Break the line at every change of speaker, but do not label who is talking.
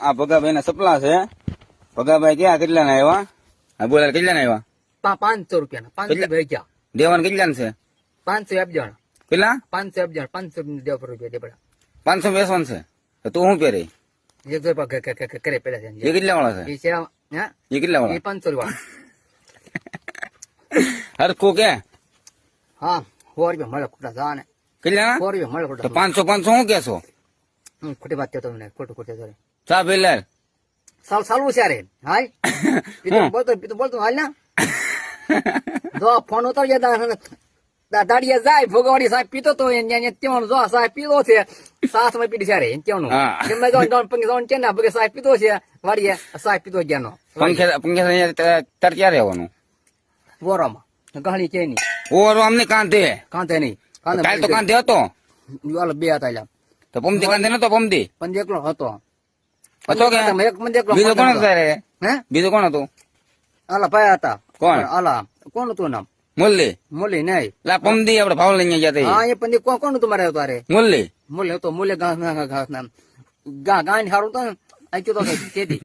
આ ભગાભાઈ ના સપલા છે. ભગાભાઈ ક્યાં કેટલા ના આવ્યા? હા બોલા કેટલા ના આવ્યા?
500 રૂપિયા 500 ભેગ્યા
દેવાન કેટલા છે?
500 આપજણ
કેટલા?
500 આપજણ 500 દેવ રૂપિયા દેપડા
500 બેસવાનું છે. તો તું શું પહેરે?
100 રૂપિયા કરે પેલા છે
એ કેટલા વાળા છે?
એ છે હા
એ કેટલા
એ
વાળા?
500 વાળા
હરખું કે
હા 100 રૂપિયા મળે ખોટા જા ને
કેટલા?
100 રૂપિયા મળે
તો
ખોટા
500 શું કેશો?
ખોટી વાત તો મને ખોટું ખોટું
ચા પેલા
સાલું છે રે હાલ બોલતો હાલ ના જો ફોન ઉતાર દાડિયા જાય ભોગવાડી સાહેબ પીતો તો ત્યાં જો સાહેબ પીતો છે સાસ માં પીડી છે રે ત્યાંનું એમને છે ને ભગે સાહેબ પીતો છે વાડીએ સાહેબ પીતો જ્યાંનો
પંખે તાર ક્યાં રહેવાનું?
વોરામાં ગહણી છે નહીં
ઓરો અમને કાંધે
કાંતે નહીં
કાલ તો કાંધે હતો.
બે હતા એટલે
તો પમતી કાંધે નતો પમતી
પણ એકલો હતો
હતો કે
એક મંદ એકલો
બીજો કોણ હતો?
હે
બીજું કોણ હતું?
આલા ભાઈ હતા
કોણ?
આલા કોણ હતું નામ
મુરલી.
મુરલી નહીં
લા પમદી આપડે ભાવ લઈને ગયા
હા એ પણ કોણ હતું મારે તારે
મુરલી.
મુરલી હતો મુરલી ગાય હારું તો આ કીધું તેથી